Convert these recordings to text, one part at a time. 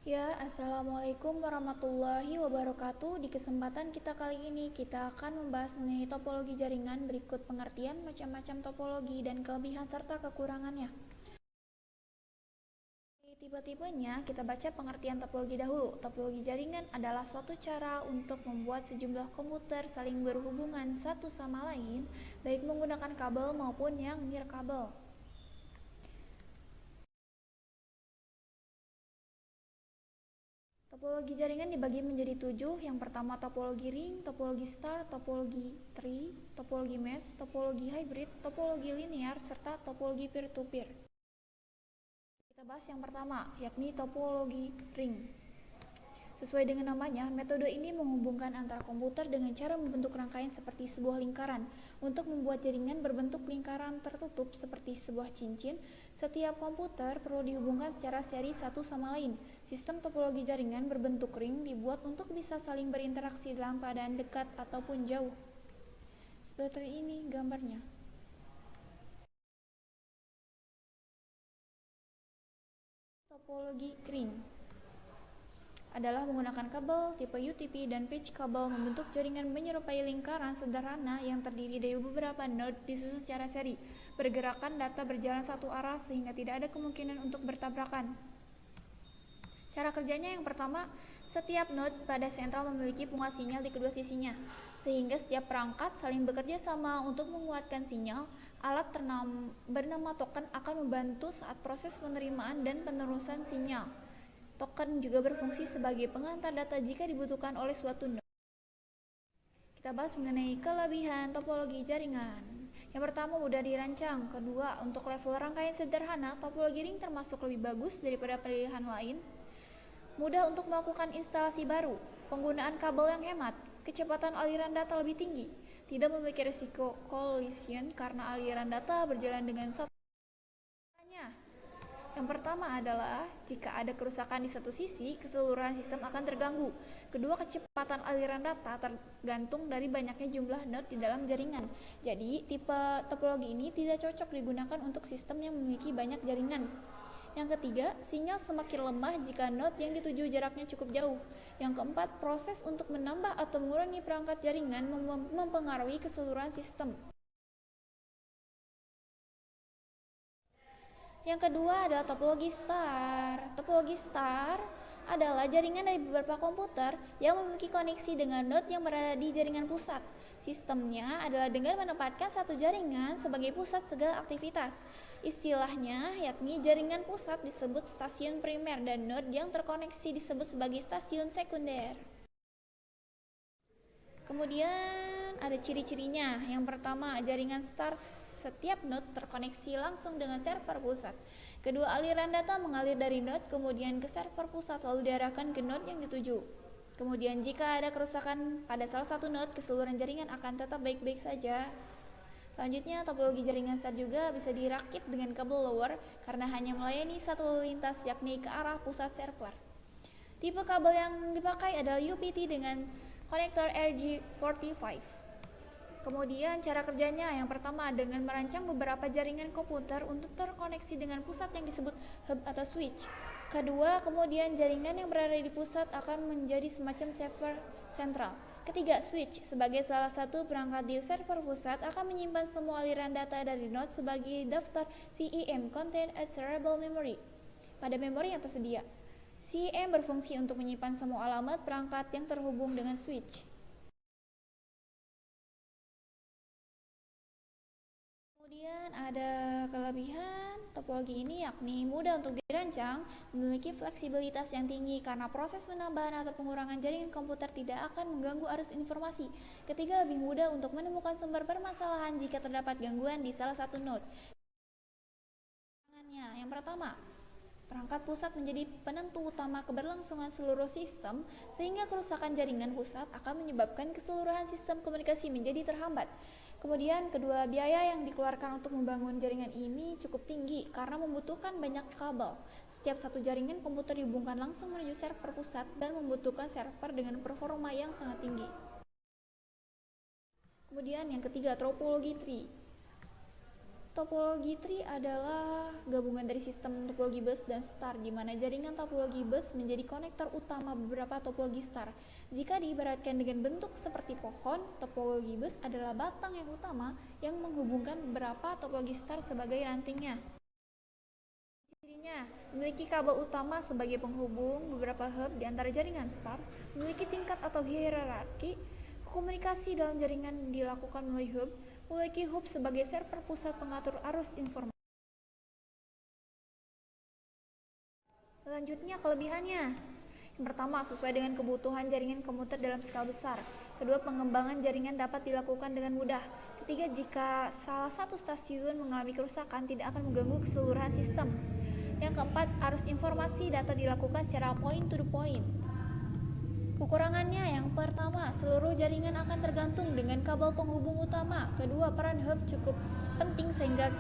Ya, Assalamualaikum warahmatullahi wabarakatuh. Di kesempatan kita kali ini, kita akan membahas mengenai topologi jaringan. Berikut pengertian macam-macam topologi dan kelebihan serta kekurangannya. Tipe-tipenya, kita baca pengertian topologi dahulu. Topologi jaringan adalah suatu cara untuk membuat sejumlah komputer saling berhubungan satu sama lain, baik menggunakan kabel maupun yang nirkabel. Topologi jaringan dibagi menjadi 7. Yang pertama topologi ring, topologi star, topologi tree, topologi mesh, topologi hybrid, topologi linear, serta topologi peer-to-peer. Kita bahas yang pertama, yakni topologi ring. Sesuai dengan namanya, metode ini menghubungkan antara komputer dengan cara membentuk rangkaian seperti sebuah lingkaran. Untuk membuat jaringan berbentuk lingkaran tertutup seperti sebuah cincin, setiap komputer perlu dihubungkan secara seri satu sama lain. Sistem topologi jaringan berbentuk ring dibuat untuk bisa saling berinteraksi dalam keadaan dekat ataupun jauh. Seperti ini gambarnya. Topologi ring adalah menggunakan kabel tipe UTP dan pitch kabel membentuk jaringan menyerupai lingkaran sederhana yang terdiri dari beberapa node disusun secara seri. Pergerakan data berjalan satu arah sehingga tidak ada kemungkinan untuk bertabrakan. Cara kerjanya yang pertama, setiap node pada sentral memiliki penguat sinyal di kedua sisinya, sehingga setiap perangkat saling bekerja sama untuk menguatkan sinyal. Alat bernama token akan membantu saat proses penerimaan dan penerusan sinyal. Token juga berfungsi sebagai pengantar data jika dibutuhkan oleh suatu node. Kita bahas mengenai kelebihan topologi jaringan. Yang pertama, mudah dirancang. Kedua, untuk level rangkaian sederhana, topologi ring termasuk lebih bagus daripada pilihan lain. Mudah untuk melakukan instalasi baru, penggunaan kabel yang hemat, kecepatan aliran data lebih tinggi, tidak memiliki risiko collision karena aliran data berjalan dengan satu. Yang pertama adalah, jika ada kerusakan di satu sisi, keseluruhan sistem akan terganggu. Kedua, kecepatan aliran data tergantung dari banyaknya jumlah node di dalam jaringan. Jadi, tipe topologi ini tidak cocok digunakan untuk sistem yang memiliki banyak jaringan. Yang ketiga, sinyal semakin lemah jika node yang dituju jaraknya cukup jauh. Yang keempat, proses untuk menambah atau mengurangi perangkat jaringan mempengaruhi keseluruhan sistem. Yang kedua adalah topologi star. Topologi star adalah jaringan dari beberapa komputer yang memiliki koneksi dengan node yang berada di jaringan pusat. Sistemnya adalah dengan menempatkan satu jaringan sebagai pusat segala aktivitas. Istilahnya, yakni jaringan pusat disebut stasiun primer dan node yang terkoneksi disebut sebagai stasiun sekunder. Kemudian ada ciri-cirinya. Yang pertama, jaringan star setiap node terkoneksi langsung dengan server pusat. Kedua, aliran data mengalir dari node kemudian ke server pusat lalu diarahkan ke node yang dituju. Kemudian jika ada kerusakan pada salah satu node, keseluruhan jaringan akan tetap baik-baik saja. Selanjutnya, topologi jaringan star juga bisa dirakit dengan kabel lower karena hanya melayani satu lalu lintas yakni ke arah pusat server. Tipe kabel yang dipakai adalah UPT dengan konektor RJ45. Kemudian cara kerjanya yang pertama dengan merancang beberapa jaringan komputer untuk terkoneksi dengan pusat yang disebut hub atau switch. Kedua, kemudian jaringan yang berada di pusat akan menjadi semacam server sentral. Ketiga, switch sebagai salah satu perangkat di server pusat akan menyimpan semua aliran data dari node sebagai daftar CEM (Content Addressable Memory) pada memori yang tersedia. CEM berfungsi untuk menyimpan semua alamat perangkat yang terhubung dengan switch. Kemudian ada kelebihan topologi ini yakni mudah untuk dirancang, memiliki fleksibilitas yang tinggi karena proses penambahan atau pengurangan jaringan komputer tidak akan mengganggu arus informasi. Ketiga, lebih mudah untuk menemukan sumber permasalahan jika terdapat gangguan di salah satu node. Yang pertama, perangkat pusat menjadi penentu utama keberlangsungan seluruh sistem, sehingga kerusakan jaringan pusat akan menyebabkan keseluruhan sistem komunikasi menjadi terhambat. Kemudian kedua, biaya yang dikeluarkan untuk membangun jaringan ini cukup tinggi karena membutuhkan banyak kabel. Setiap satu jaringan komputer dihubungkan langsung menuju server pusat dan membutuhkan server dengan performa yang sangat tinggi. Kemudian yang ketiga, topologi tree. Topologi tree adalah gabungan dari sistem topologi bus dan star, di mana jaringan topologi bus menjadi konektor utama beberapa topologi star. Jika diibaratkan dengan bentuk seperti pohon, topologi bus adalah batang yang utama yang menghubungkan beberapa topologi star sebagai rantingnya. Cirinya, memiliki kabel utama sebagai penghubung beberapa hub di antara jaringan star, memiliki tingkat atau hierarki, komunikasi dalam jaringan dilakukan melalui hub, memiliki hub sebagai server pusat pengatur arus informasi. Selanjutnya, kelebihannya. Yang pertama, sesuai dengan kebutuhan jaringan komuter dalam skala besar. Kedua, pengembangan jaringan dapat dilakukan dengan mudah. Ketiga, jika salah satu stasiun mengalami kerusakan, tidak akan mengganggu keseluruhan sistem. Yang keempat, arus informasi data dilakukan secara point to the point. Kekurangannya, yang pertama, seluruh jaringan akan tergantung dengan kabel penghubung utama. Kedua, peran hub cukup penting sehingga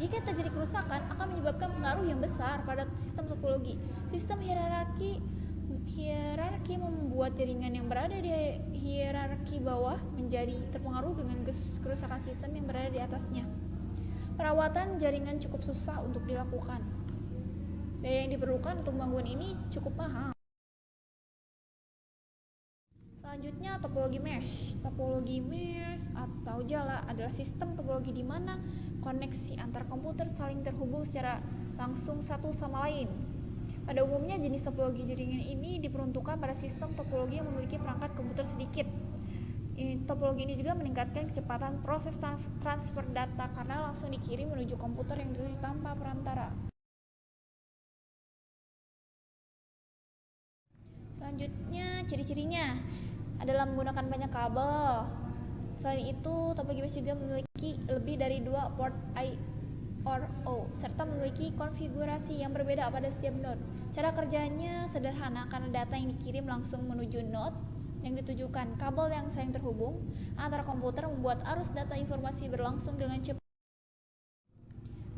jika terjadi kerusakan akan menyebabkan pengaruh yang besar pada sistem topologi. Sistem hierarki membuat jaringan yang berada di hierarki bawah menjadi terpengaruh dengan kerusakan sistem yang berada di atasnya. Perawatan jaringan cukup susah untuk dilakukan. Biaya yang diperlukan untuk membangun ini cukup mahal. Selanjutnya, topologi mesh. Topologi mesh atau jala adalah sistem topologi di mana koneksi antar komputer saling terhubung secara langsung satu sama lain. Pada umumnya, jenis topologi jaringan ini diperuntukkan pada sistem topologi yang memiliki perangkat komputer sedikit. Topologi ini juga meningkatkan kecepatan proses transfer data karena langsung dikirim menuju komputer yang dituju tanpa perantara. Selanjutnya, ciri-cirinya adalah menggunakan banyak kabel. Selain itu, topologi mesh juga memiliki lebih dari 2 port I or O, serta memiliki konfigurasi yang berbeda pada setiap node. Cara kerjanya sederhana karena data yang dikirim langsung menuju node yang ditujukan. Kabel yang saling terhubung antara komputer membuat arus data informasi berlangsung dengan cepat.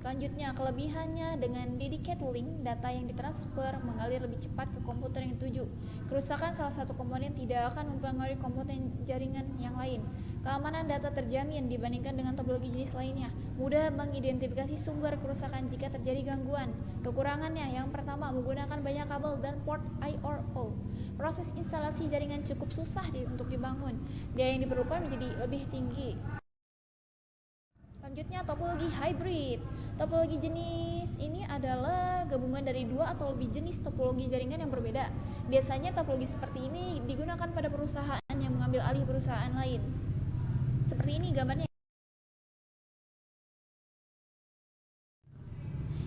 Selanjutnya, kelebihannya dengan dedicated link, data yang ditransfer mengalir lebih cepat ke komputer yang dituju. Kerusakan salah satu komponen tidak akan mempengaruhi komponen jaringan yang lain. Keamanan data terjamin dibandingkan dengan topologi jenis lainnya. Mudah mengidentifikasi sumber kerusakan jika terjadi gangguan. Kekurangannya, yang pertama, menggunakan banyak kabel dan port I or O. Proses instalasi jaringan cukup susah untuk dibangun. Biaya yang diperlukan menjadi lebih tinggi. Selanjutnya, topologi hybrid. Topologi jenis ini adalah gabungan dari 2 atau lebih jenis topologi jaringan yang berbeda. Biasanya topologi seperti ini digunakan pada perusahaan yang mengambil alih perusahaan lain. Seperti ini gambarnya.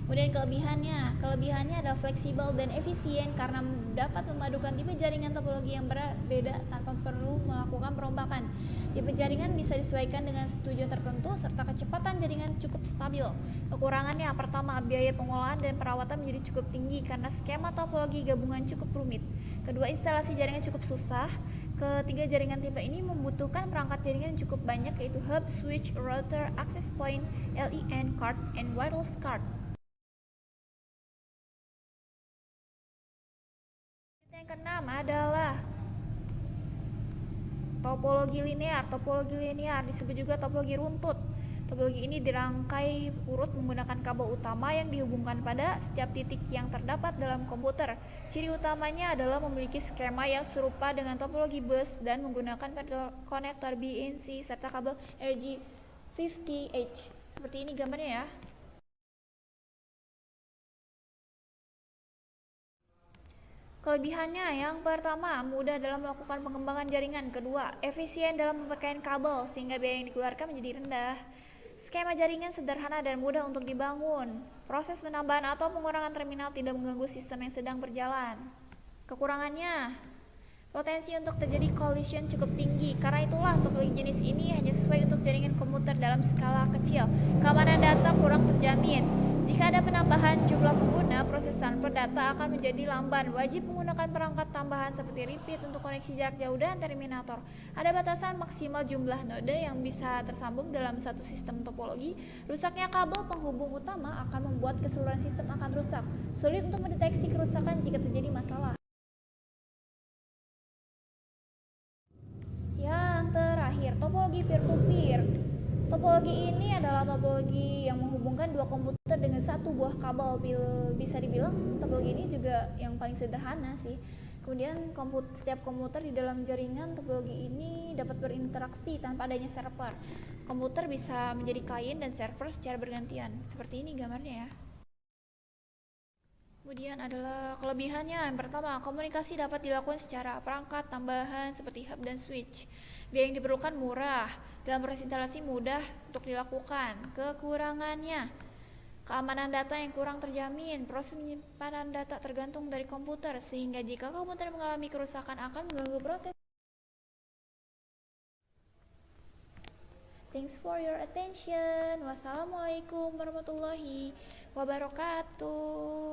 Kemudian kelebihannya adalah fleksibel dan efisien karena dapat memadukan tipe jaringan topologi yang berbeda tanpa perlu melakukan perombakan. Tipe jaringan bisa disesuaikan dengan tujuan tertentu serta kecepatan jaringan cukup stabil. Kekurangannya, pertama, biaya pengolahan dan perawatan menjadi cukup tinggi karena skema topologi gabungan cukup rumit. Kedua, instalasi jaringan cukup susah. Ketiga, jaringan tipe ini membutuhkan perangkat jaringan yang cukup banyak yaitu hub, switch, router, access point, LAN card, and wireless card. Yang keenam adalah topologi linear. Topologi linear disebut juga topologi runtut. Topologi ini dirangkai urut menggunakan kabel utama yang dihubungkan pada setiap titik yang terdapat dalam komputer. Ciri utamanya adalah memiliki skema yang serupa dengan topologi bus dan menggunakan konektor BNC serta kabel RJ50H. Seperti ini gambarnya ya. Kelebihannya, yang pertama, mudah dalam melakukan pengembangan jaringan. Kedua, efisien dalam pemakaian kabel sehingga biaya yang dikeluarkan menjadi rendah. Skema jaringan sederhana dan mudah untuk dibangun. Proses penambahan atau pengurangan terminal tidak mengganggu sistem yang sedang berjalan. Kekurangannya, potensi untuk terjadi collision cukup tinggi. Karena itulah topologi jenis ini hanya sesuai untuk jaringan komuter dalam skala kecil. Keamanan data kurang terjamin. Jika ada penambahan jumlah pengguna, proses transfer data akan menjadi lamban. Wajib menggunakan perangkat tambahan seperti repeat untuk koneksi jarak jauh dan terminator. Ada batasan maksimal jumlah node yang bisa tersambung dalam satu sistem topologi. Rusaknya kabel penghubung utama akan membuat keseluruhan sistem akan rusak. Sulit untuk mendeteksi kerusakan jika terjadi masalah. Yang terakhir, topologi peer-to-peer. Topologi ini adalah topologi yang menghubungkan dua komputer dengan satu buah kabel. Bisa dibilang topologi ini juga yang paling sederhana sih. Kemudian setiap komputer di dalam jaringan topologi ini dapat berinteraksi tanpa adanya server. Komputer bisa menjadi klien dan server secara bergantian. Seperti ini gambarnya ya. Kemudian adalah kelebihannya. Yang pertama, komunikasi dapat dilakukan secara perangkat tambahan seperti hub dan switch. Biaya yang diperlukan murah, dalam proses instalasi mudah untuk dilakukan. Kekurangannya, keamanan data yang kurang terjamin. Proses penyimpanan data tergantung dari komputer, sehingga jika komputer mengalami kerusakan akan mengganggu proses. Thanks for your attention. Wassalamualaikum warahmatullahi wabarakatuh.